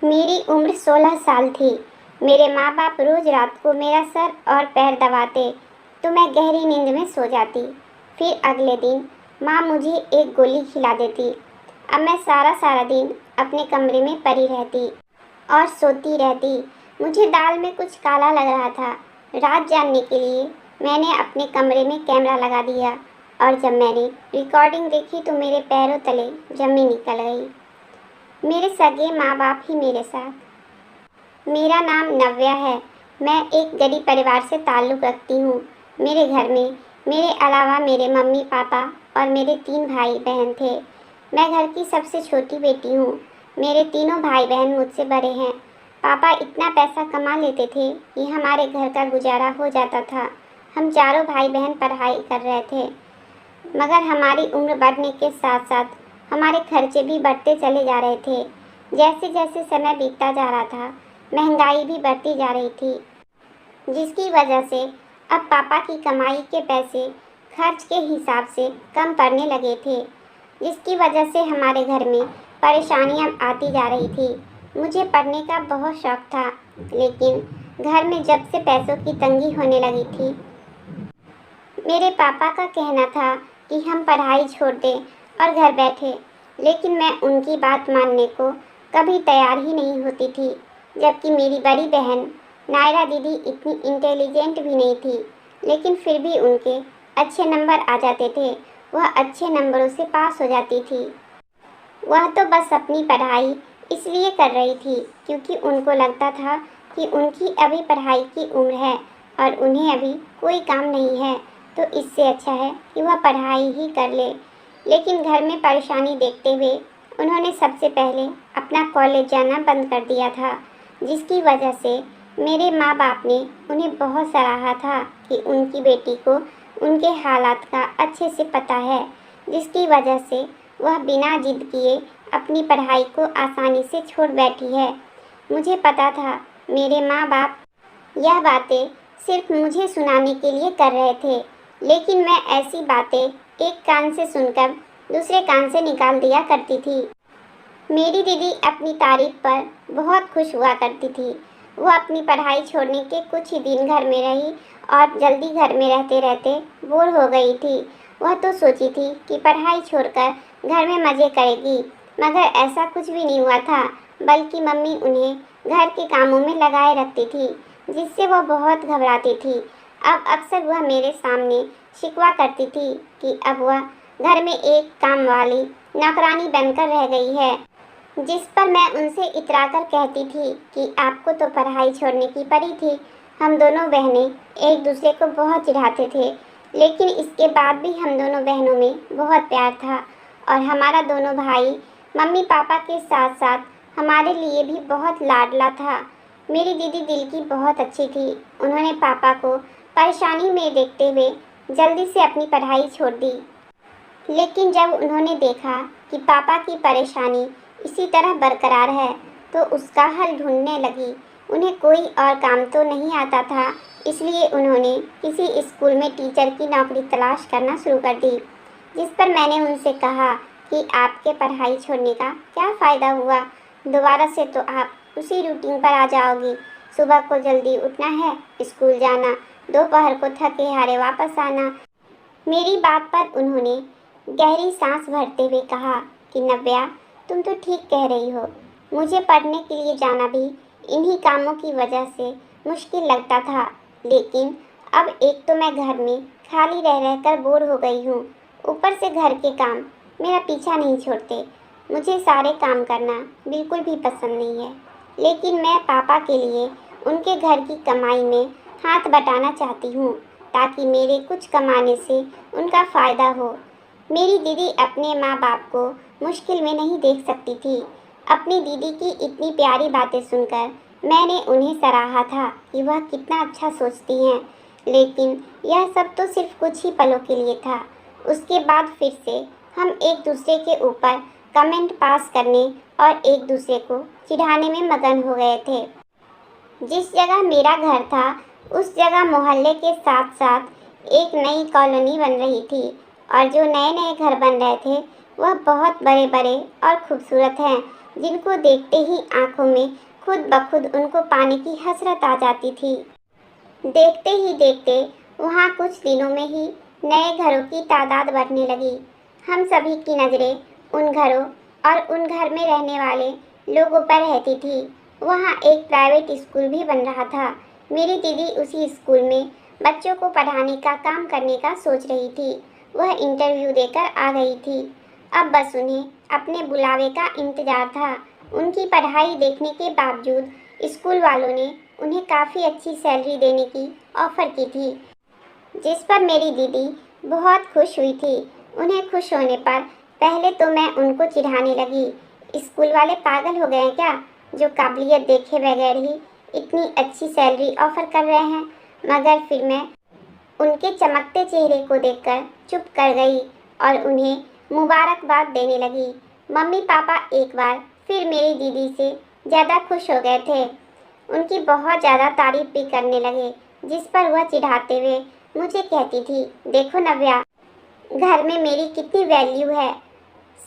मेरी उम्र 16 साल थी। मेरे माँ बाप रोज़ रात को मेरा सर और पैर दबाते तो मैं गहरी नींद में सो जाती। फिर अगले दिन माँ मुझे एक गोली खिला देती। अब मैं सारा सारा दिन अपने कमरे में पड़ी रहती और सोती रहती। मुझे दाल में कुछ काला लग रहा था। रात जानने के लिए मैंने अपने कमरे में कैमरा लगा दिया और जब मैंने रिकॉर्डिंग देखी तो मेरे पैरों तले जमीन निकल गई। मेरे सगे माँ बाप ही मेरे साथ। मेरा नाम नव्या है। मैं एक गरीब परिवार से ताल्लुक़ रखती हूँ। मेरे घर में मेरे अलावा मेरे मम्मी पापा और मेरे 3 भाई बहन थे। मैं घर की सबसे छोटी बेटी हूँ। मेरे तीनों भाई बहन मुझसे बड़े हैं। पापा इतना पैसा कमा लेते थे कि हमारे घर का गुजारा हो जाता था। हम चारों भाई बहन पढ़ाई कर रहे थे, मगर हमारी उम्र बढ़ने के साथ साथ हमारे खर्चे भी बढ़ते चले जा रहे थे। जैसे जैसे समय बीतता जा रहा था, महंगाई भी बढ़ती जा रही थी, जिसकी वजह से अब पापा की कमाई के पैसे खर्च के हिसाब से कम पड़ने लगे थे, जिसकी वजह से हमारे घर में परेशानियां आती जा रही थी। मुझे पढ़ने का बहुत शौक था, लेकिन घर में जब से पैसों की तंगी होने लगी थी, मेरे पापा का कहना था कि हम पढ़ाई छोड़ दें और घर बैठे, लेकिन मैं उनकी बात मानने को कभी तैयार ही नहीं होती थी। जबकि मेरी बड़ी बहन नायरा दीदी इतनी इंटेलिजेंट भी नहीं थी, लेकिन फिर भी उनके अच्छे नंबर आ जाते थे। वह अच्छे नंबरों से पास हो जाती थी। वह तो बस अपनी पढ़ाई इसलिए कर रही थी क्योंकि उनको लगता था कि उनकी अभी पढ़ाई की उम्र है और उन्हें अभी कोई काम नहीं है, तो इससे अच्छा है कि वह पढ़ाई ही कर ले। लेकिन घर में परेशानी देखते हुए उन्होंने सबसे पहले अपना कॉलेज जाना बंद कर दिया था, जिसकी वजह से मेरे माँ बाप ने उन्हें बहुत सराहा था कि उनकी बेटी को उनके हालात का अच्छे से पता है, जिसकी वजह से वह बिना जिद किए अपनी पढ़ाई को आसानी से छोड़ बैठी है। मुझे पता था मेरे माँ बाप यह बातें सिर्फ मुझे सुनाने के लिए कर रहे थे, लेकिन मैं ऐसी बातें एक कान से सुनकर दूसरे कान से निकाल दिया करती थी। मेरी दीदी अपनी तारीफ पर बहुत खुश हुआ करती थी। वह अपनी पढ़ाई छोड़ने के कुछ ही दिन घर में रही और जल्दी घर में रहते रहते बोर हो गई थी। वह तो सोची थी कि पढ़ाई छोड़कर घर में मज़े करेगी, मगर ऐसा कुछ भी नहीं हुआ था, बल्कि मम्मी उन्हें घर के कामों में लगाए रखती थी, जिससे वह बहुत घबराती थी। अब अक्सर वह मेरे सामने शिकवा करती थी कि अब वह घर में एक काम वाली नौकरानी बनकर रह गई है, जिस पर मैं उनसे इतराकर कहती थी कि आपको तो पढ़ाई छोड़ने की पड़ी थी। हम दोनों बहनें एक दूसरे को बहुत चिढ़ाते थे, लेकिन इसके बाद भी हम दोनों बहनों में बहुत प्यार था और हमारा दोनों भाई मम्मी पापा के साथ साथ हमारे लिए भी बहुत लाडला था। मेरी दीदी दिल की बहुत अच्छी थी। उन्होंने पापा को परेशानी में देखते हुए जल्दी से अपनी पढ़ाई छोड़ दी, लेकिन जब उन्होंने देखा कि पापा की परेशानी इसी तरह बरकरार है तो उसका हल ढूंढने लगी। उन्हें कोई और काम तो नहीं आता था, इसलिए उन्होंने किसी स्कूल में टीचर की नौकरी तलाश करना शुरू कर दी, जिस पर मैंने उनसे कहा कि आपके पढ़ाई छोड़ने का क्या फ़ायदा हुआ, दोबारा से तो आप उसी रूटीन पर आ जाओगी। सुबह को जल्दी उठना है, स्कूल जाना, दोपहर को थके हारे वापस आना। मेरी बात पर उन्होंने गहरी सांस भरते हुए कहा कि नव्या, तुम तो ठीक कह रही हो। मुझे पढ़ने के लिए जाना भी इन्हीं कामों की वजह से मुश्किल लगता था, लेकिन अब एक तो मैं घर में खाली रह रहकर बोर हो गई हूँ, ऊपर से घर के काम मेरा पीछा नहीं छोड़ते। मुझे सारे काम करना बिल्कुल भी पसंद नहीं है, लेकिन मैं पापा के लिए उनके घर की कमाई में हाथ बटाना चाहती हूँ, ताकि मेरे कुछ कमाने से उनका फ़ायदा हो। मेरी दीदी अपने माँ बाप को मुश्किल में नहीं देख सकती थी। अपनी दीदी की इतनी प्यारी बातें सुनकर मैंने उन्हें सराहा था कि वह कितना अच्छा सोचती हैं, लेकिन यह सब तो सिर्फ कुछ ही पलों के लिए था। उसके बाद फिर से हम एक दूसरे के ऊपर कमेंट पास करने और एक दूसरे को चिढ़ाने में मगन हो गए थे। जिस जगह मेरा घर था उस जगह मोहल्ले के साथ साथ एक नई कॉलोनी बन रही थी और जो नए नए घर बन रहे थे वह बहुत बड़े बड़े और खूबसूरत हैं। जिनको देखते ही आंखों में खुद ब खुद उनको पाने की हसरत आ जाती थी। देखते ही देखते वहाँ कुछ दिनों में ही नए घरों की तादाद बढ़ने लगी। हम सभी की नज़रें उन घरों और उन घर में रहने वाले लोगों पर रहती थी। वहाँ एक प्राइवेट स्कूल भी बन रहा था। मेरी दीदी उसी स्कूल में बच्चों को पढ़ाने का काम करने का सोच रही थी। वह इंटरव्यू देकर आ गई थी। अब बस उन्हें अपने बुलावे का इंतज़ार था। उनकी पढ़ाई देखने के बावजूद स्कूल वालों ने उन्हें काफ़ी अच्छी सैलरी देने की ऑफ़र की थी, जिस पर मेरी दीदी बहुत खुश हुई थी। उन्हें खुश होने पर पहले तो मैं उनको चिढ़ाने लगी, स्कूल वाले पागल हो गए हैं क्या, जो काबिलियत देखे बगैर ही इतनी अच्छी सैलरी ऑफ़र कर रहे हैं। मगर फिर मैं उनके चमकते चेहरे को देखकर चुप कर गई और उन्हें मुबारकबाद देने लगी। मम्मी पापा एक बार फिर मेरी दीदी से ज़्यादा खुश हो गए थे। उनकी बहुत ज़्यादा तारीफ़ भी करने लगे, जिस पर वह चिढ़ाते हुए मुझे कहती थी, देखो नव्या, घर में मेरी कितनी वैल्यू है,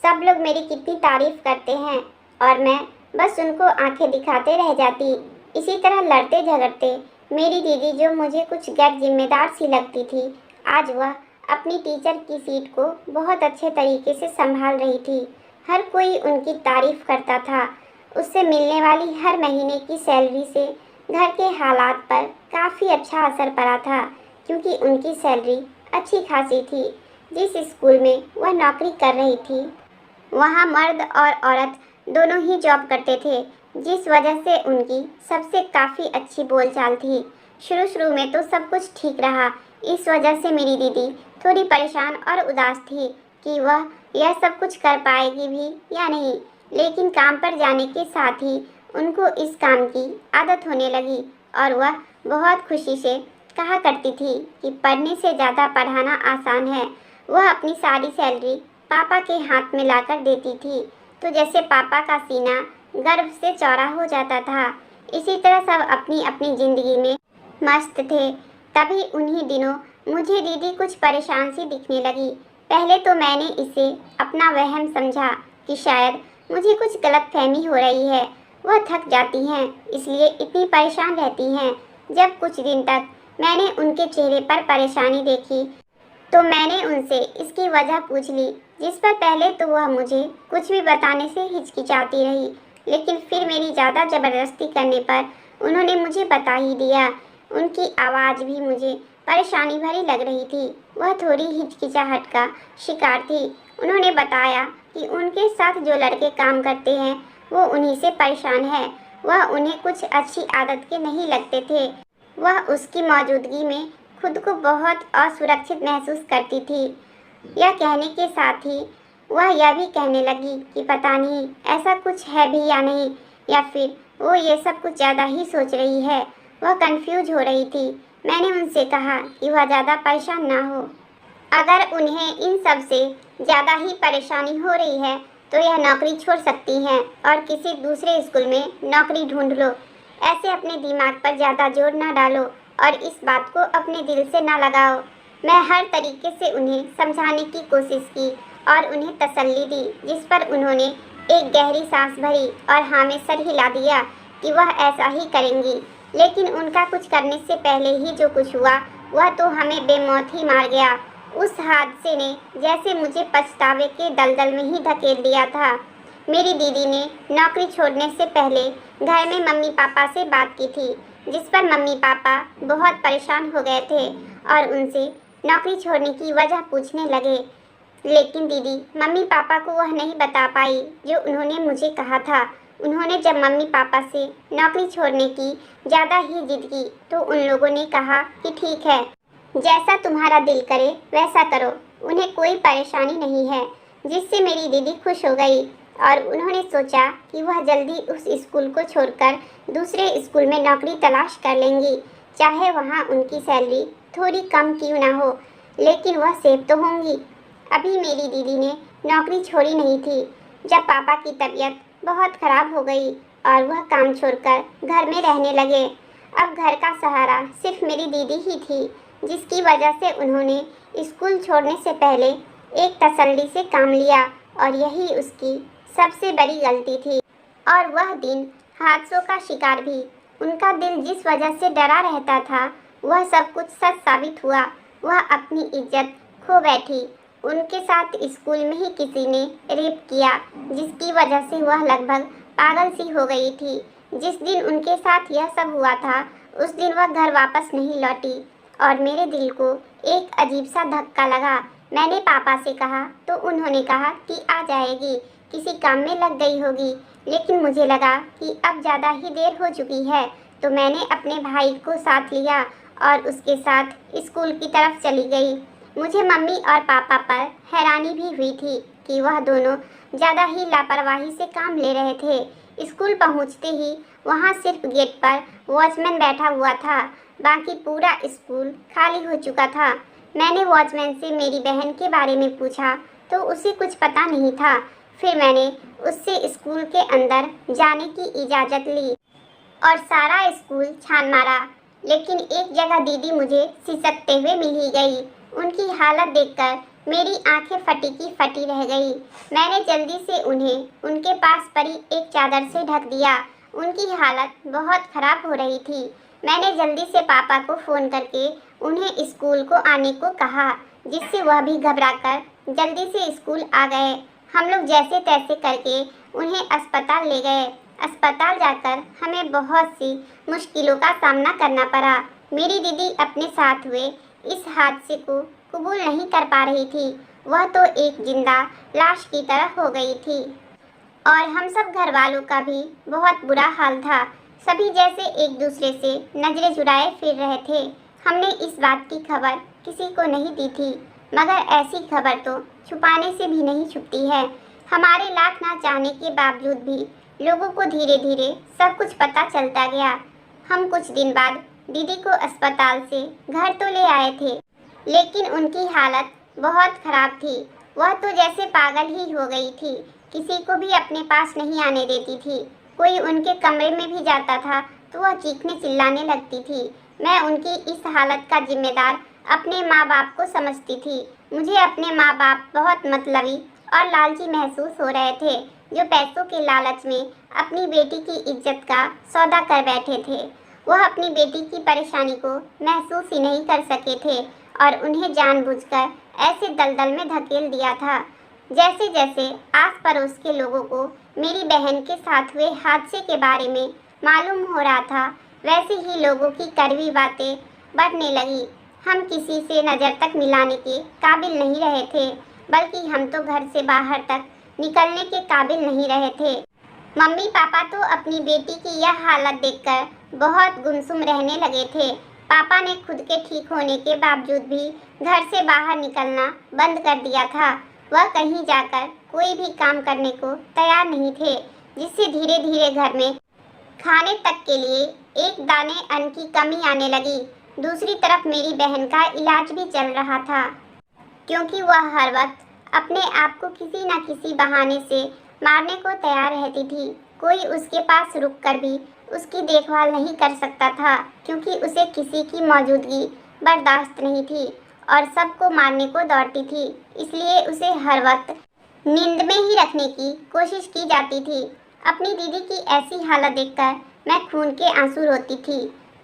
सब लोग मेरी कितनी तारीफ़ करते हैं और मैं बस उनको आंखें दिखाते रह जाती। इसी तरह लड़ते झगड़ते मेरी दीदी, जो मुझे कुछ गैर जिम्मेदार सी लगती थी, आज वह अपनी टीचर की सीट को बहुत अच्छे तरीके से संभाल रही थी। हर कोई उनकी तारीफ़ करता था। उससे मिलने वाली हर महीने की सैलरी से घर के हालात पर काफ़ी अच्छा असर पड़ा था, क्योंकि उनकी सैलरी अच्छी खासी थी। जिस स्कूल में वह नौकरी कर रही थी, वहाँ मर्द और औरत दोनों ही जॉब करते थे, जिस वजह से उनकी सबसे काफ़ी अच्छी बोलचाल थी। शुरू में तो सब कुछ ठीक रहा। इस वजह से मेरी दीदी थोड़ी परेशान और उदास थी कि वह यह सब कुछ कर पाएगी भी या नहीं। लेकिन काम पर जाने के साथ ही उनको इस काम की आदत होने लगी और वह बहुत खुशी से कहा करती थी कि पढ़ने से ज़्यादा पढ़ाना आसान है। वह अपनी सारी सैलरी पापा के हाथ में लाकर देती थी, तो जैसे पापा का सीना गर्व से चौड़ा हो जाता था। इसी तरह सब अपनी अपनी ज़िंदगी में मस्त थे। तभी उन्हीं दिनों मुझे दीदी कुछ परेशान सी दिखने लगी। पहले तो मैंने इसे अपना वहम समझा कि शायद मुझे कुछ गलतफहमी हो रही है। वह थक जाती हैं, इसलिए इतनी परेशान रहती हैं। जब कुछ दिन तक मैंने उनके चेहरे पर परेशानी देखी, तो मैंने उनसे इसकी वजह पूछ ली, जिस पर पहले तो वह मुझे कुछ भी बताने से हिचकिचाती रही, लेकिन फिर मेरी ज़्यादा ज़बरदस्ती करने पर उन्होंने मुझे बता ही दिया। उनकी आवाज़ भी मुझे परेशानी भरी लग रही थी। वह थोड़ी हिचकिचाहट का शिकार थी। उन्होंने बताया कि उनके साथ जो लड़के काम करते हैं वो उन्हीं से परेशान है। वह उन्हें कुछ अच्छी आदत के नहीं लगते थे। वह उसकी मौजूदगी में खुद को बहुत असुरक्षित महसूस करती थी। यह कहने के साथ ही वह यह भी कहने लगी कि पता नहीं ऐसा कुछ है भी या नहीं, या फिर वो ये सब कुछ ज़्यादा ही सोच रही है। वह कंफ्यूज हो रही थी। मैंने उनसे कहा कि वह ज़्यादा परेशान ना हो। अगर उन्हें इन सब से ज़्यादा ही परेशानी हो रही है तो यह नौकरी छोड़ सकती हैं और किसी दूसरे स्कूल में नौकरी ढूंढ लो। ऐसे अपने दिमाग पर ज़्यादा जोर ना डालो और इस बात को अपने दिल से ना लगाओ। मैं हर तरीके से उन्हें समझाने की कोशिश की और उन्हें तसल्ली दी, जिस पर उन्होंने एक गहरी सांस भरी और हाँ में सर हिला दिया कि वह ऐसा ही करेंगी। लेकिन उनका कुछ करने से पहले ही जो कुछ हुआ वह तो हमें बेमौत ही मार गया। उस हादसे ने जैसे मुझे पछतावे के दलदल में ही धकेल दिया था। मेरी दीदी ने नौकरी छोड़ने से पहले घर में मम्मी पापा से बात की थी, जिस पर मम्मी पापा बहुत परेशान हो गए थे और उनसे नौकरी छोड़ने की वजह पूछने लगे। लेकिन दीदी मम्मी पापा को वह नहीं बता पाई जो उन्होंने मुझे कहा था। उन्होंने जब मम्मी पापा से नौकरी छोड़ने की ज़्यादा ही जिद की तो उन लोगों ने कहा कि ठीक है, जैसा तुम्हारा दिल करे वैसा करो, उन्हें कोई परेशानी नहीं है। जिससे मेरी दीदी खुश हो गई और उन्होंने सोचा कि वह जल्दी उस स्कूल को छोड़कर दूसरे स्कूल में नौकरी तलाश कर लेंगी, चाहे वहाँ उनकी सैलरी थोड़ी कम क्यों ना हो, लेकिन वह सेफ तो होंगी। अभी मेरी दीदी ने नौकरी छोड़ी नहीं थी जब पापा की तबीयत बहुत ख़राब हो गई और वह काम छोड़कर घर में रहने लगे। अब घर का सहारा सिर्फ मेरी दीदी ही थी, जिसकी वजह से उन्होंने स्कूल छोड़ने से पहले एक तसल्ली से काम लिया और यही उसकी सबसे बड़ी गलती थी। और वह दिन हादसों का शिकार भी। उनका दिल जिस वजह से डरा रहता था वह सब कुछ सच साबित हुआ। वह अपनी इज्जत खो बैठी। उनके साथ स्कूल में ही किसी ने रेप किया जिसकी वजह से वह लगभग पागल सी हो गई थी। जिस दिन उनके साथ यह सब हुआ था उस दिन वह घर वापस नहीं लौटी और मेरे दिल को एक अजीब सा धक्का लगा। मैंने पापा से कहा तो उन्होंने कहा कि आ जाएगी, किसी काम में लग गई होगी। लेकिन मुझे लगा कि अब ज़्यादा ही देर हो चुकी है तो मैंने अपने भाई को साथ लिया और उसके साथ स्कूल की तरफ चली गई। मुझे मम्मी और पापा पर हैरानी भी हुई थी कि वह दोनों ज़्यादा ही लापरवाही से काम ले रहे थे। स्कूल पहुंचते ही वहां सिर्फ गेट पर वॉचमैन बैठा हुआ था, बाकी पूरा स्कूल खाली हो चुका था। मैंने वॉचमैन से मेरी बहन के बारे में पूछा तो उसे कुछ पता नहीं था। फिर मैंने उससे स्कूल के अंदर जाने की इजाज़त ली और सारा स्कूल छान मारा, लेकिन एक जगह दीदी मुझे सिसकते हुए मिल ही गई। उनकी हालत देखकर मेरी आंखें फटी की फटी रह गई। मैंने जल्दी से उन्हें उनके पास पड़ी एक चादर से ढक दिया। उनकी हालत बहुत ख़राब हो रही थी। मैंने जल्दी से पापा को फ़ोन करके उन्हें स्कूल को आने को कहा, जिससे वह भी घबराकर जल्दी से स्कूल आ गए। हम लोग जैसे तैसे करके उन्हें अस्पताल ले गए। अस्पताल जाकर हमें बहुत सी मुश्किलों का सामना करना पड़ा। मेरी दीदी अपने साथ हुए इस हादसे को कबूल नहीं कर पा रही थी। वह तो एक जिंदा लाश की तरह हो गई थी और हम सब घर वालों का भी बहुत बुरा हाल था। सभी जैसे एक दूसरे से नजरें चुराए फिर रहे थे। हमने इस बात की खबर किसी को नहीं दी थी, मगर ऐसी खबर तो छुपाने से भी नहीं छुपती है। हमारे लाख ना चाहने के बावजूद भी लोगों को धीरे धीरे सब कुछ पता चलता गया। हम कुछ दिन बाद दीदी को अस्पताल से घर तो ले आए थे, लेकिन उनकी हालत बहुत ख़राब थी। वह तो जैसे पागल ही हो गई थी, किसी को भी अपने पास नहीं आने देती थी। कोई उनके कमरे में भी जाता था तो वह चीखने चिल्लाने लगती थी। मैं उनकी इस हालत का जिम्मेदार अपने माँ बाप को समझती थी। मुझे अपने माँ बाप बहुत मतलबी और लालची महसूस हो रहे थे, जो पैसों के लालच में अपनी बेटी की इज्जत का सौदा कर बैठे थे। वह अपनी बेटी की परेशानी को महसूस ही नहीं कर सके थे और उन्हें जानबूझकर ऐसे दलदल में धकेल दिया था। जैसे जैसे आस पड़ोस के लोगों को मेरी बहन के साथ हुए हादसे के बारे में मालूम हो रहा था, वैसे ही लोगों की कड़वी बातें बढ़ने लगी। हम किसी से नज़र तक मिलाने के काबिल नहीं रहे थे, बल्कि हम तो घर से बाहर तक निकलने के काबिल नहीं रहे थे। मम्मी पापा तो अपनी बेटी की यह हालत देखकर बहुत गुमसुम रहने लगे थे। पापा ने खुद के ठीक होने के बावजूद भी घर से बाहर निकलना बंद कर दिया था। वह कहीं जाकर कोई भी काम करने को तैयार नहीं थे, जिससे धीरे धीरे घर में खाने तक के लिए एक दाने अन्न की कमी आने लगी। दूसरी तरफ मेरी बहन का इलाज भी चल रहा था, क्योंकि वह हर वक्त अपने आप को किसी न किसी बहाने से मारने को तैयार रहती थी। कोई उसके पास रुककर भी उसकी देखभाल नहीं कर सकता था, क्योंकि उसे किसी की मौजूदगी बर्दाश्त नहीं थी और सबको मारने को दौड़ती थी। इसलिए उसे हर वक्त नींद में ही रखने की कोशिश की जाती थी। अपनी दीदी की ऐसी हालत देखकर मैं खून के आंसू रोती थी।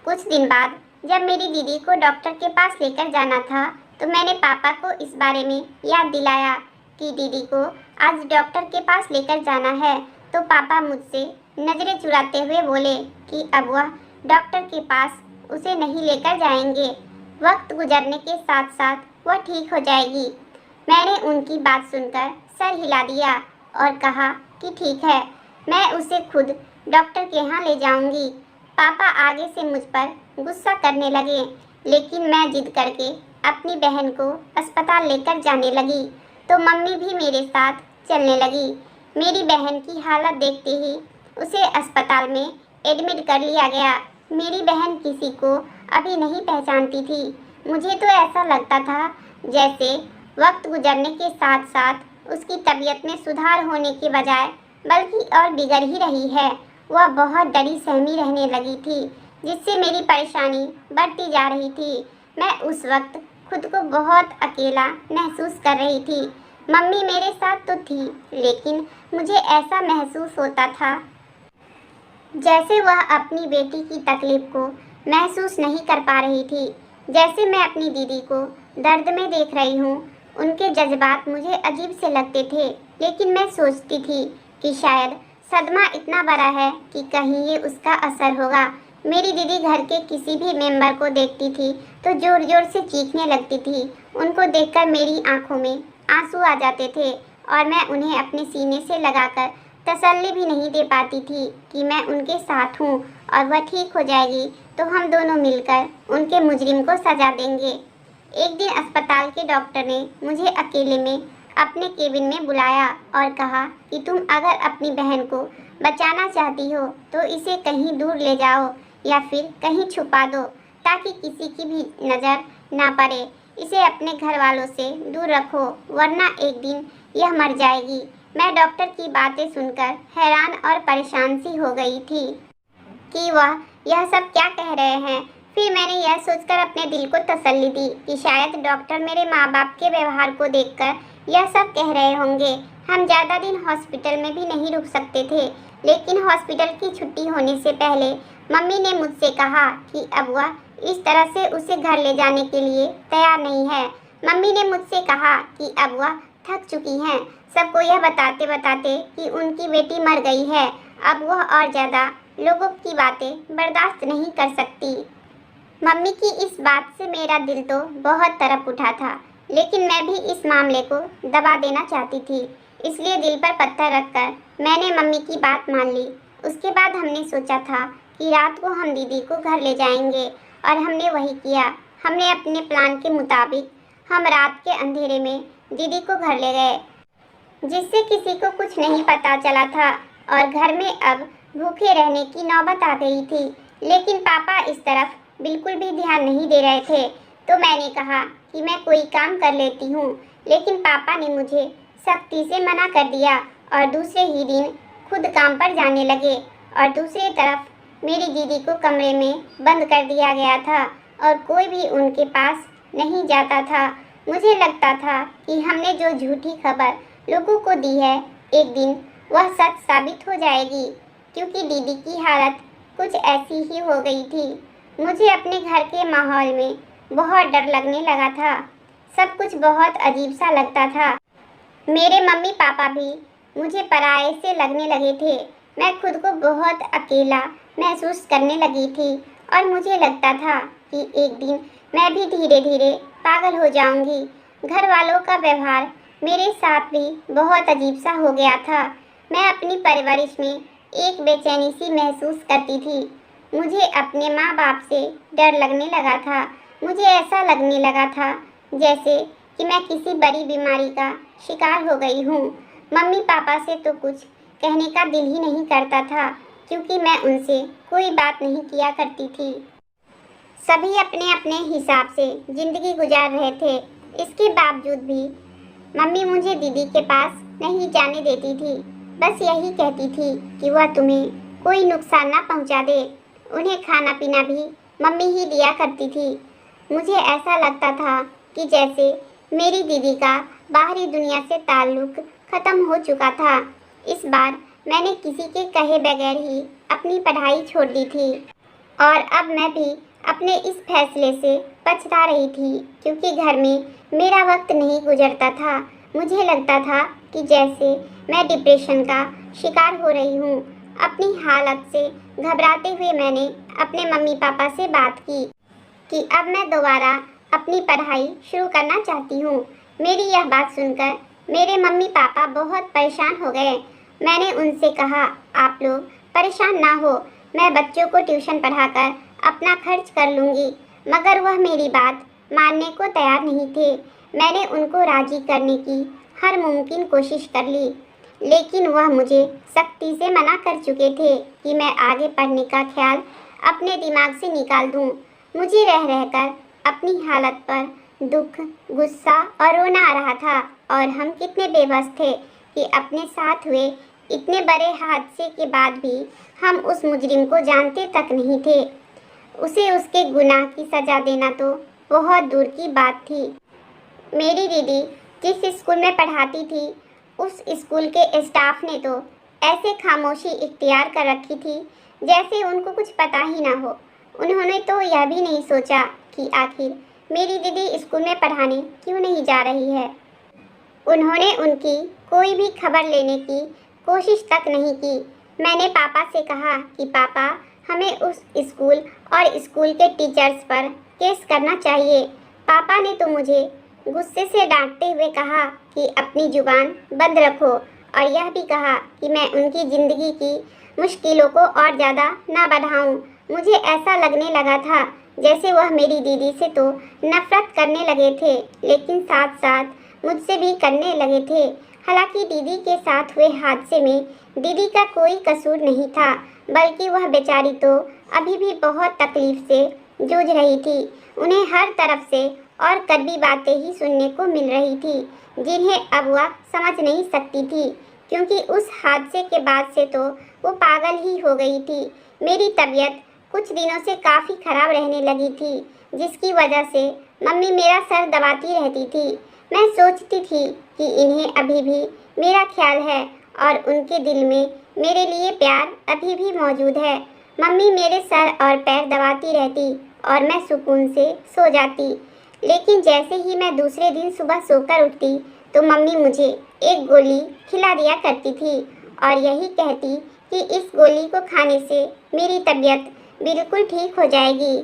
कुछ दिन बाद जब मेरी दीदी को डॉक्टर के पास लेकर जाना था तो मैंने पापा को इस बारे में याद दिलाया कि दीदी को आज डॉक्टर के पास लेकर जाना है। तो पापा मुझसे नज़रें चुराते हुए बोले कि अब वह डॉक्टर के पास उसे नहीं लेकर जाएंगे। वक्त गुजरने के साथ साथ वह ठीक हो जाएगी। मैंने उनकी बात सुनकर सर हिला दिया और कहा कि ठीक है, मैं उसे खुद डॉक्टर के यहाँ ले जाऊंगी। पापा आगे से मुझ पर गुस्सा करने लगे, लेकिन मैं जिद करके अपनी बहन को अस्पताल लेकर जाने लगी तो मम्मी भी मेरे साथ चलने लगी। मेरी बहन की हालत देखते ही उसे अस्पताल में एडमिट कर लिया गया। मेरी बहन किसी को अभी नहीं पहचानती थी। मुझे तो ऐसा लगता था जैसे वक्त गुजरने के साथ साथ उसकी तबीयत में सुधार होने के बजाय बल्कि और बिगड़ ही रही है। वह बहुत डरी सहमी रहने लगी थी, जिससे मेरी परेशानी बढ़ती जा रही थी। मैं उस वक्त खुद को बहुत अकेला महसूस कर रही थी। मम्मी मेरे साथ तो थी, लेकिन मुझे ऐसा महसूस होता था जैसे वह अपनी बेटी की तकलीफ को महसूस नहीं कर पा रही थी। जैसे मैं अपनी दीदी को दर्द में देख रही हूँ। उनके जज्बात मुझे अजीब से लगते थे, लेकिन मैं सोचती थी कि शायद सदमा इतना बड़ा है कि कहीं ये उसका असर होगा। मेरी दीदी घर के किसी भी मेंबर को देखती थी तो जोर जोर से चीखने लगती थी। उनको देखकर मेरी आंखों में आंसू आ जाते थे और मैं उन्हें अपने सीने से लगाकर तसल्ली भी नहीं दे पाती थी कि मैं उनके साथ हूँ और वह ठीक हो जाएगी तो हम दोनों मिलकर उनके मुजरिम को सजा देंगे। एक दिन अस्पताल के डॉक्टर ने मुझे अकेले में अपने केबिन में बुलाया और कहा कि तुम अगर अपनी बहन को बचाना चाहती हो तो इसे कहीं दूर ले जाओ या फिर कहीं छुपा दो ताकि किसी की भी नज़र ना पड़े। इसे अपने घर वालों से दूर रखो वरना एक दिन यह मर जाएगी। मैं डॉक्टर की बातें सुनकर हैरान और परेशान सी हो गई थी कि वह यह सब क्या कह रहे हैं। फिर मैंने यह सोचकर अपने दिल को तसल्ली दी कि शायद डॉक्टर मेरे माँ बाप के व्यवहार को देखकर यह सब कह रहे होंगे। हम ज़्यादा दिन हॉस्पिटल में भी नहीं रुक सकते थे, लेकिन हॉस्पिटल की छुट्टी होने से पहले मम्मी ने मुझसे कहा कि अब वह इस तरह से उसे घर ले जाने के लिए तैयार नहीं है। मम्मी ने मुझसे कहा कि अब वह थक चुकी हैं सबको यह बताते बताते कि उनकी बेटी मर गई है। अब वह और ज़्यादा लोगों की बातें बर्दाश्त नहीं कर सकती। मम्मी की इस बात से मेरा दिल तो बहुत तड़प उठा था, लेकिन मैं भी इस मामले को दबा देना चाहती थी। इसलिए दिल पर पत्थर रखकर मैंने मम्मी की बात मान ली। उसके बाद हमने सोचा था कि रात को हम दीदी को घर ले जाएंगे और हमने वही किया। हमने अपने प्लान के मुताबिक हम रात के अंधेरे में दीदी को घर ले गए, जिससे किसी को कुछ नहीं पता चला था और घर में अब भूखे रहने की नौबत आ गई थी। लेकिन पापा इस तरफ बिल्कुल भी ध्यान नहीं दे रहे थे, तो मैंने कहा कि मैं कोई काम कर लेती हूँ, लेकिन पापा ने मुझे सख्ती से मना कर दिया और दूसरे ही दिन खुद काम पर जाने लगे। और दूसरी तरफ मेरी दीदी को कमरे में बंद कर दिया गया था और कोई भी उनके पास नहीं जाता था। मुझे लगता था कि हमने जो झूठी खबर लोगों को दी है, एक दिन वह सच साबित हो जाएगी, क्योंकि दीदी की हालत कुछ ऐसी ही हो गई थी। मुझे अपने घर के माहौल में बहुत डर लगने लगा था। सब कुछ बहुत अजीब सा लगता था। मेरे मम्मी पापा भी मुझे पराये से लगने लगे थे। मैं खुद को बहुत अकेला महसूस करने लगी थी और मुझे लगता था कि एक दिन मैं भी धीरे धीरे पागल हो जाऊंगी। घर वालों का व्यवहार मेरे साथ भी बहुत अजीब सा हो गया था। मैं अपनी परवरिश में एक बेचैनी सी महसूस करती थी। मुझे अपने माँ बाप से डर लगने लगा था। मुझे ऐसा लगने लगा था जैसे कि मैं किसी बड़ी बीमारी का शिकार हो गई हूँ। मम्मी पापा से तो कुछ कहने का दिल ही नहीं करता था, क्योंकि मैं उनसे कोई बात नहीं किया करती थी। सभी अपने अपने हिसाब से ज़िंदगी गुजार रहे थे। इसके बावजूद भी मम्मी मुझे दीदी के पास नहीं जाने देती थी। बस यही कहती थी कि वह तुम्हें कोई नुकसान ना पहुंचा दे। उन्हें खाना पीना भी मम्मी ही दिया करती थी। मुझे ऐसा लगता था कि जैसे मेरी दीदी का बाहरी दुनिया से ताल्लुक़ ख़त्म हो चुका था। इस बार मैंने किसी के कहे बगैर ही अपनी पढ़ाई छोड़ दी थी और अब मैं भी अपने इस फैसले से पछता रही थी, क्योंकि घर में मेरा वक्त नहीं गुजरता था। मुझे लगता था कि जैसे मैं डिप्रेशन का शिकार हो रही हूँ। अपनी हालत से घबराते हुए मैंने अपने मम्मी पापा से बात की कि अब मैं दोबारा अपनी पढ़ाई शुरू करना चाहती हूँ। मेरी यह बात सुनकर मेरे मम्मी पापा बहुत परेशान हो गए। मैंने उनसे कहा, आप लोग परेशान ना हो, मैं बच्चों को ट्यूशन पढ़ाकर अपना खर्च कर लूँगी। मगर वह मेरी बात मानने को तैयार नहीं थे। मैंने उनको राज़ी करने की हर मुमकिन कोशिश कर ली, लेकिन वह मुझे सख्ती से मना कर चुके थे कि मैं आगे पढ़ने का ख्याल अपने दिमाग से निकाल दूँ। मुझे रह रहकर अपनी हालत पर दुख, गुस्सा और रोना आ रहा था और हम कितने बेबस थे कि अपने साथ हुए इतने बड़े हादसे के बाद भी हम उस मुजरिम को जानते तक नहीं थे। उसे उसके गुनाह की सज़ा देना तो बहुत दूर की बात थी। मेरी दीदी जिस स्कूल में पढ़ाती थी, उस स्कूल के स्टाफ ने तो ऐसे खामोशी इख्तियार कर रखी थी जैसे उनको कुछ पता ही ना हो। उन्होंने तो यह भी नहीं सोचा कि आखिर मेरी दीदी स्कूल में पढ़ाने क्यों नहीं जा रही है। उन्होंने उनकी कोई भी खबर लेने की कोशिश तक नहीं की। मैंने पापा से कहा कि पापा, हमें उस स्कूल और स्कूल के टीचर्स पर केस करना चाहिए। पापा ने तो मुझे गुस्से से डांटते हुए कहा कि अपनी जुबान बंद रखो, और यह भी कहा कि मैं उनकी ज़िंदगी की मुश्किलों को और ज़्यादा ना बढ़ाऊं। मुझे ऐसा लगने लगा था जैसे वह मेरी दीदी से तो नफरत करने लगे थे, लेकिन साथ साथ मुझसे भी करने लगे थे। हालांकि दीदी के साथ हुए हादसे में दीदी का कोई कसूर नहीं था, बल्कि वह बेचारी तो अभी भी बहुत तकलीफ से जूझ रही थी। उन्हें हर तरफ से और कड़वी बातें ही सुनने को मिल रही थी, जिन्हें अब वह समझ नहीं सकती थी, क्योंकि उस हादसे के बाद से तो वो पागल ही हो गई थी। मेरी तबीयत कुछ दिनों से काफ़ी ख़राब रहने लगी थी, जिसकी वजह से मम्मी मेरा सर दबाती रहती थी। मैं सोचती थी कि इन्हें अभी भी मेरा ख्याल है और उनके दिल में मेरे लिए प्यार अभी भी मौजूद है। मम्मी मेरे सर और पैर दबाती रहती और मैं सुकून से सो जाती। लेकिन जैसे ही मैं दूसरे दिन सुबह सोकर उठती तो मम्मी मुझे एक गोली खिला दिया करती थी और यही कहती कि इस गोली को खाने से मेरी तबीयत बिल्कुल ठीक हो जाएगी।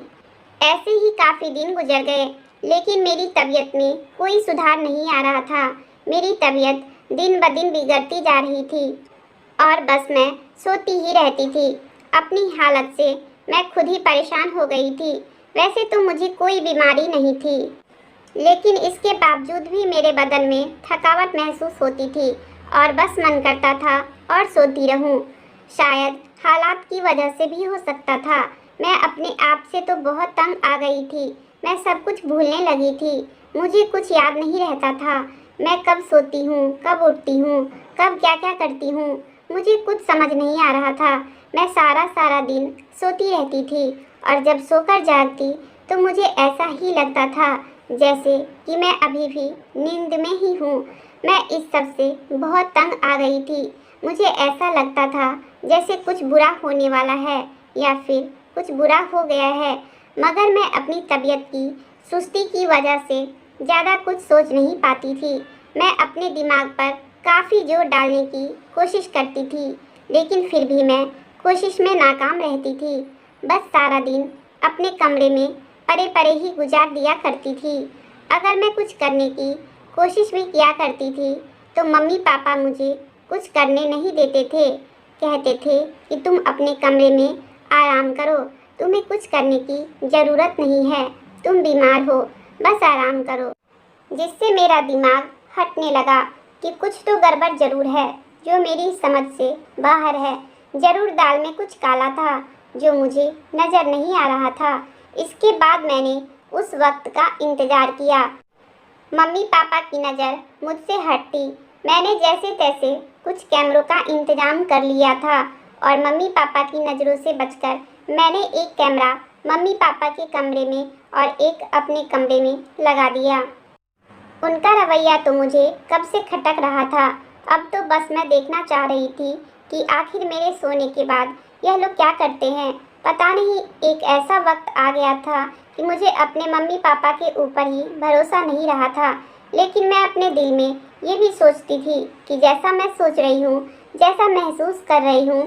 ऐसे ही काफ़ी दिन गुजर गए, लेकिन मेरी तबीयत में कोई सुधार नहीं आ रहा था। मेरी तबीयत दिन ब दिन बिगड़ती जा रही थी और बस मैं सोती ही रहती थी। अपनी हालत से मैं खुद ही परेशान हो गई थी। वैसे तो मुझे कोई बीमारी नहीं थी, लेकिन इसके बावजूद भी मेरे बदन में थकावट महसूस होती थी और बस मन करता था और सोती रहूं। शायद हालात की वजह से भी हो सकता था। मैं अपने आप से तो बहुत तंग आ गई थी। मैं सब कुछ भूलने लगी थी। मुझे कुछ याद नहीं रहता था। मैं कब सोती हूँ, कब उठती हूँ, कब क्या क्या करती हूँ, मुझे कुछ समझ नहीं आ रहा था। मैं सारा दिन सोती रहती थी और जब सोकर जागती तो मुझे ऐसा ही लगता था जैसे कि मैं अभी भी नींद में ही हूँ। मैं इस सब से बहुत तंग आ गई थी। मुझे ऐसा लगता था जैसे कुछ बुरा होने वाला है या फिर कुछ बुरा हो गया है, मगर मैं अपनी तबीयत की सुस्ती की वजह से ज़्यादा कुछ सोच नहीं पाती थी। मैं अपने दिमाग पर काफ़ी जोर डालने की कोशिश करती थी, लेकिन फिर भी मैं कोशिश में नाकाम रहती थी। बस सारा दिन अपने कमरे में पड़े पड़े ही गुजार दिया करती थी। अगर मैं कुछ करने की कोशिश भी किया करती थी तो मम्मी पापा मुझे कुछ करने नहीं देते थे। कहते थे कि तुम अपने कमरे में आराम करो, तुम्हें कुछ करने की ज़रूरत नहीं है, तुम बीमार हो, बस आराम करो। जिससे मेरा दिमाग हटने लगा कि कुछ तो गड़बड़ ज़रूर है जो मेरी समझ से बाहर है। ज़रूर दाल में कुछ काला था जो मुझे नज़र नहीं आ रहा था। इसके बाद मैंने उस वक्त का इंतज़ार किया। मम्मी पापा की नज़र मुझसे हटती। मैंने जैसे तैसे कुछ कैमरों का इंतज़ाम कर लिया था और मम्मी पापा की नज़रों से बचकर मैंने एक कैमरा मम्मी पापा के कमरे में और एक अपने कमरे में लगा दिया। उनका रवैया तो मुझे कब से खटक रहा था। अब तो बस मैं देखना चाह रही थी कि आखिर मेरे सोने के बाद यह लोग क्या करते हैं। पता नहीं, एक ऐसा वक्त आ गया था कि मुझे अपने मम्मी पापा के ऊपर ही भरोसा नहीं रहा था। लेकिन मैं अपने दिल में ये भी सोचती थी कि जैसा मैं सोच रही हूँ, जैसा महसूस कर रही हूँ,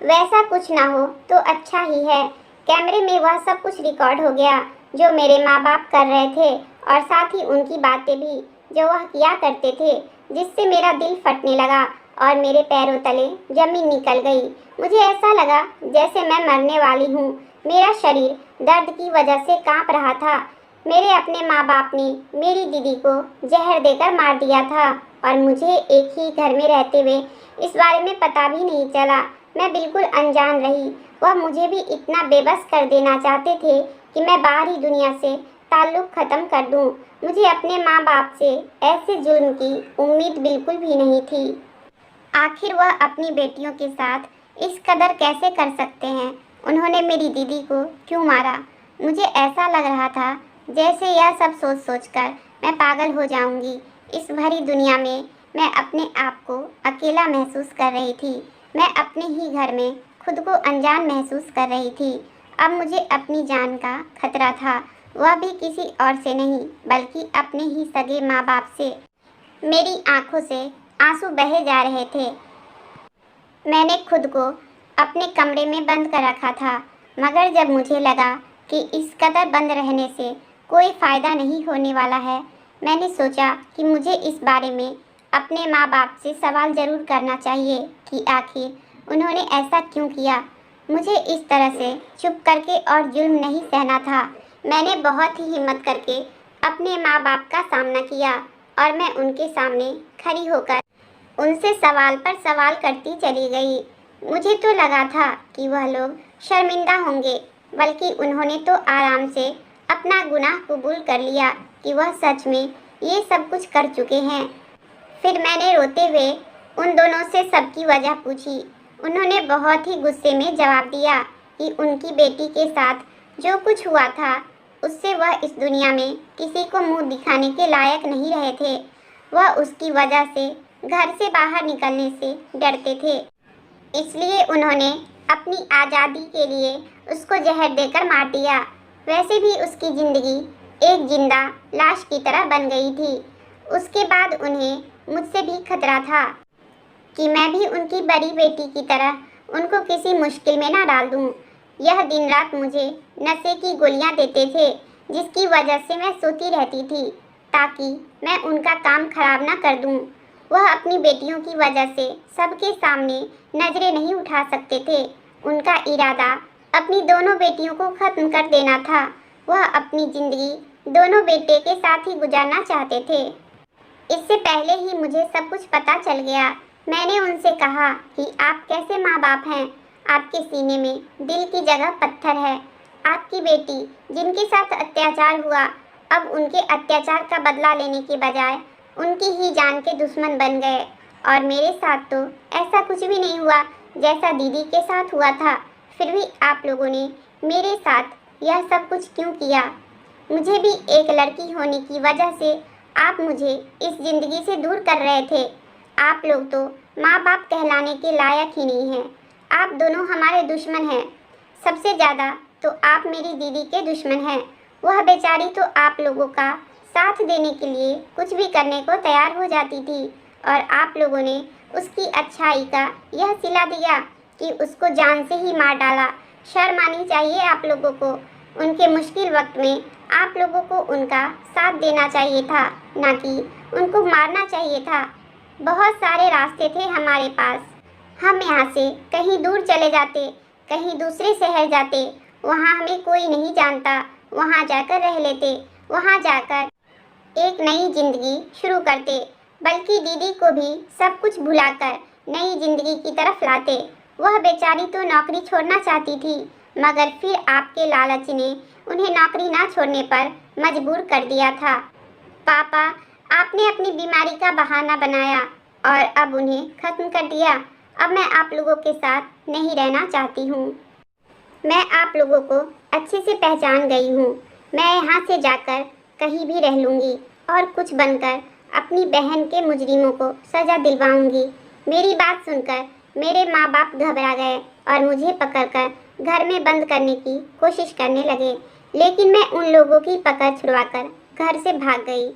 वैसा कुछ ना हो तो अच्छा ही है। कैमरे में वह सब कुछ रिकॉर्ड हो गया जो मेरे माँ बाप कर रहे थे और साथ ही उनकी बातें भी जो वह किया करते थे, जिससे मेरा दिल फटने लगा और मेरे पैरों तले जमीन निकल गई। मुझे ऐसा लगा जैसे मैं मरने वाली हूँ। मेरा शरीर दर्द की वजह से कांप रहा था। मेरे अपने माँ बाप ने मेरी दीदी को जहर देकर मार दिया था और मुझे एक ही घर में रहते हुए इस बारे में पता भी नहीं चला। मैं बिल्कुल अनजान रही। वह मुझे भी इतना बेबस कर देना चाहते थे कि मैं बाहरी दुनिया से ताल्लुक़ ख़त्म कर दूं। मुझे अपने माँ बाप से ऐसे जुल्म की उम्मीद बिल्कुल भी नहीं थी। आखिर वह अपनी बेटियों के साथ इस कदर कैसे कर सकते हैं? उन्होंने मेरी दीदी को क्यों मारा? मुझे ऐसा लग रहा था जैसे यह सब सोच सोचकर मैं पागल हो जाऊंगी। इस भरी दुनिया में मैं अपने आप को अकेला महसूस कर रही थी। मैं अपने ही घर में खुद को अनजान महसूस कर रही थी। अब मुझे अपनी जान का खतरा था, वह भी किसी और से नहीं बल्कि अपने ही सगे माँ बाप से। मेरी आंखों से आंसू बहे जा रहे थे। मैंने खुद को अपने कमरे में बंद कर रखा था, मगर जब मुझे लगा कि इस कदर बंद रहने से कोई फ़ायदा नहीं होने वाला है, मैंने सोचा कि मुझे इस बारे में अपने माँ बाप से सवाल ज़रूर करना चाहिए कि आखिर उन्होंने ऐसा क्यों किया। मुझे इस तरह से चुप करके और जुल्म नहीं सहना था। मैंने बहुत ही हिम्मत करके अपने माँ बाप का सामना किया और मैं उनके सामने खड़ी होकर उनसे सवाल पर सवाल करती चली गई। मुझे तो लगा था कि वह लोग शर्मिंदा होंगे, बल्कि उन्होंने तो आराम से अपना गुनाह कबूल कर लिया कि वह सच में ये सब कुछ कर चुके हैं। फिर मैंने रोते हुए उन दोनों से सबकी वजह पूछी। उन्होंने बहुत ही गुस्से में जवाब दिया कि उनकी बेटी के साथ जो कुछ हुआ था उससे वह इस दुनिया में किसी को मुंह दिखाने के लायक नहीं रहे थे। वह उसकी वजह से घर से बाहर निकलने से डरते थे, इसलिए उन्होंने अपनी आज़ादी के लिए उसको जहर देकर मार दिया। वैसे भी उसकी ज़िंदगी एक जिंदा लाश की तरह बन गई थी। उसके बाद उन्हें मुझसे भी खतरा था कि मैं भी उनकी बड़ी बेटी की तरह उनको किसी मुश्किल में ना डाल दूं। यह दिन रात मुझे नशे की गोलियां देते थे, जिसकी वजह से मैं सोती रहती थी ताकि मैं उनका काम खराब ना कर दूं। वह अपनी बेटियों की वजह से सबके सामने नजरें नहीं उठा सकते थे। उनका इरादा अपनी दोनों बेटियों को खत्म कर देना था। वह अपनी ज़िंदगी दोनों बेटे के साथ ही गुजारना चाहते थे। इससे पहले ही मुझे सब कुछ पता चल गया। मैंने उनसे कहा कि आप कैसे माँ बाप हैं, आपके सीने में दिल की जगह पत्थर है। आपकी बेटी जिनके साथ अत्याचार हुआ, अब उनके अत्याचार का बदला लेने के बजाय उनकी ही जान के दुश्मन बन गए। और मेरे साथ तो ऐसा कुछ भी नहीं हुआ जैसा दीदी के साथ हुआ था। फिर भी आप लोगों ने मेरे साथ यह सब कुछ क्यों किया? मुझे भी एक लड़की होने की वजह से आप मुझे इस ज़िंदगी से दूर कर रहे थे। आप लोग तो माँ बाप कहलाने के लायक ही नहीं हैं। आप दोनों हमारे दुश्मन हैं। सबसे ज़्यादा तो आप मेरी दीदी के दुश्मन हैं। वह बेचारी तो आप लोगों का साथ देने के लिए कुछ भी करने को तैयार हो जाती थी, और आप लोगों ने उसकी अच्छाई का यह सिला दिया कि उसको जान से ही मार डाला। शर्म आनी चाहिए आप लोगों को। उनके मुश्किल वक्त में आप लोगों को उनका साथ देना चाहिए था, ना कि उनको मारना चाहिए था। बहुत सारे रास्ते थे हमारे पास। हम यहाँ से कहीं दूर चले जाते, कहीं दूसरे शहर जाते, वहाँ हमें कोई नहीं जानता, वहाँ जाकर रह लेते, वहाँ जाकर एक नई जिंदगी शुरू करते, बल्कि दीदी को भी सब कुछ भुलाकर नई जिंदगी की तरफ लाते। वह बेचारी तो नौकरी छोड़ना चाहती थी, मगर फिर आपके लालच ने उन्हें नौकरी ना छोड़ने पर मजबूर कर दिया था। पापा, आपने अपनी बीमारी का बहाना बनाया और अब उन्हें ख़त्म कर दिया। अब मैं आप लोगों के साथ नहीं रहना चाहती हूँ। मैं आप लोगों को अच्छे से पहचान गई हूँ। मैं यहाँ से जाकर कहीं भी रह लूँगी और कुछ बनकर अपनी बहन के मुजरिमों को सज़ा दिलवाऊंगी। मेरी बात सुनकर मेरे माँ बाप घबरा गए और मुझे पकड़कर घर में बंद करने की कोशिश करने लगे, लेकिन मैं उन लोगों की पकड़ छुड़वाकर घर से भाग गई।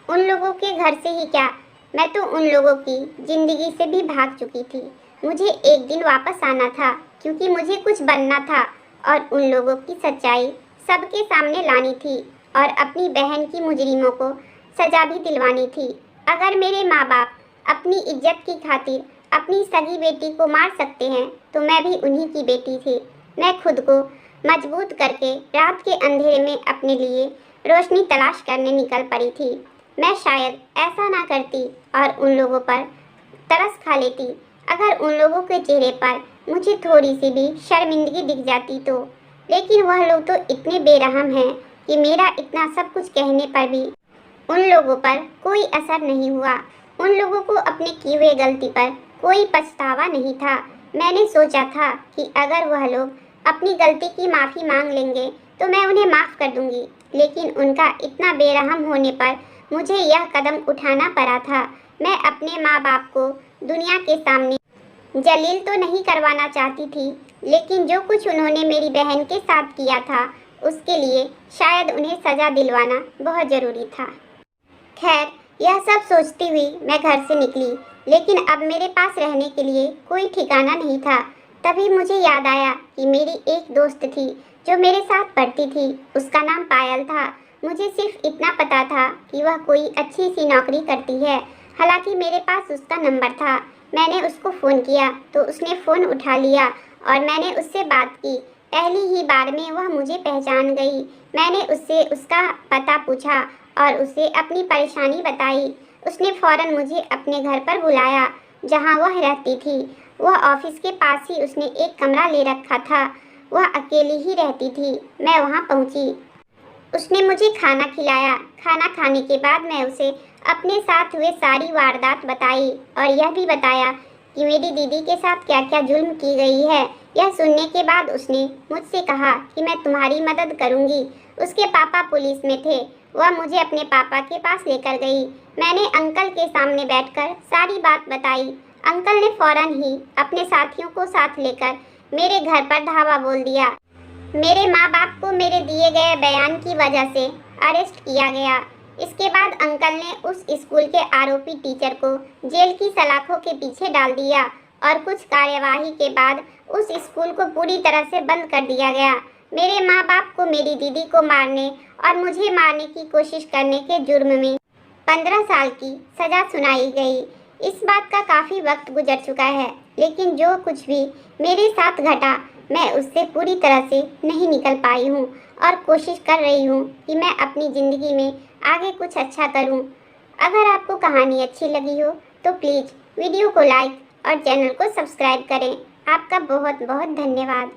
उन लोगों के घर से ही क्या, मैं तो उन लोगों की ज़िंदगी से भी भाग चुकी थी। मुझे एक दिन वापस आना था, क्योंकि मुझे कुछ बनना था और उन लोगों की सच्चाई सबके सामने लानी थी और अपनी बहन की मुजरिमों को सज़ा भी दिलवानी थी। अगर मेरे माँ बाप अपनी इज्जत की खातिर अपनी सगी बेटी को मार सकते हैं, तो मैं भी उन्हीं की बेटी थी। मैं खुद को मजबूत करके रात के अंधेरे में अपने लिए रोशनी तलाश करने निकल पड़ी थी। मैं शायद ऐसा ना करती और उन लोगों पर तरस खा लेती। अगर उन लोगों के चेहरे पर मुझे थोड़ी सी भी शर्मिंदगी दिख जाती तो। लेकिन वह लोग तो इतने बेरहम हैं कि मेरा इतना सब कुछ कहने पर भी उन लोगों पर कोई असर नहीं हुआ। उन लोगों को अपने किए हुए गलती पर कोई पछतावा नहीं था। मैंने सोचा था कि अगर वह लोग अपनी गलती की माफ़ी मांग लेंगे तो मैं उन्हें माफ़ कर दूंगी, लेकिन उनका इतना बेरहम होने पर मुझे यह कदम उठाना पड़ा था। मैं अपने माँ बाप को दुनिया के सामने जलील तो नहीं करवाना चाहती थी, लेकिन जो कुछ उन्होंने मेरी बहन के साथ किया था उसके लिए शायद उन्हें सज़ा दिलवाना बहुत ज़रूरी था। खैर, यह सब सोचती हुई मैं घर से निकली, लेकिन अब मेरे पास रहने के लिए कोई ठिकाना नहीं था। तभी मुझे याद आया कि मेरी एक दोस्त थी जो मेरे साथ पढ़ती थी। उसका नाम पायल था। मुझे सिर्फ इतना पता था कि वह कोई अच्छी सी नौकरी करती है। हालांकि मेरे पास उसका नंबर था। मैंने उसको फ़ोन किया तो उसने फ़ोन उठा लिया और मैंने उससे बात की। पहली ही बार में वह मुझे पहचान गई। मैंने उससे उसका पता पूछा और उसे अपनी परेशानी बताई। उसने फ़ौरन मुझे अपने घर पर बुलाया जहां वह रहती थी। वह ऑफिस के पास ही उसने एक कमरा ले रखा था। वह अकेली ही रहती थी। मैं वहां पहुंची। उसने मुझे खाना खिलाया। खाना खाने के बाद मैं उसे अपने साथ हुए सारी वारदात बताई और यह भी बताया कि मेरी दीदी के साथ क्या क्या जुल्म की गई है। यह सुनने के बाद उसने मुझसे कहा कि मैं तुम्हारी मदद करूंगी। उसके पापा पुलिस में थे। वह मुझे अपने पापा के पास लेकर गई। मैंने अंकल के सामने बैठकर सारी बात बताई। अंकल ने फौरन ही अपने साथियों को साथ लेकर मेरे घर पर धावा बोल दिया। मेरे माँ बाप को मेरे दिए गए बयान की वजह से अरेस्ट किया गया। इसके बाद अंकल ने उस स्कूल के आरोपी टीचर को जेल की सलाखों के पीछे डाल दिया और कुछ कार्यवाही के बाद उस स्कूल को पूरी तरह से बंद कर दिया गया। मेरे माँ बाप को मेरी दीदी को मारने और मुझे मारने की कोशिश करने के जुर्म में 15 साल की सज़ा सुनाई गई। इस बात का काफ़ी वक्त गुजर चुका है, लेकिन जो कुछ भी मेरे साथ घटा मैं उससे पूरी तरह से नहीं निकल पाई हूँ और कोशिश कर रही हूँ कि मैं अपनी ज़िंदगी में आगे कुछ अच्छा करूँ। अगर आपको कहानी अच्छी लगी हो तो प्लीज़ वीडियो को लाइक और चैनल को सब्सक्राइब करें। आपका बहुत बहुत धन्यवाद।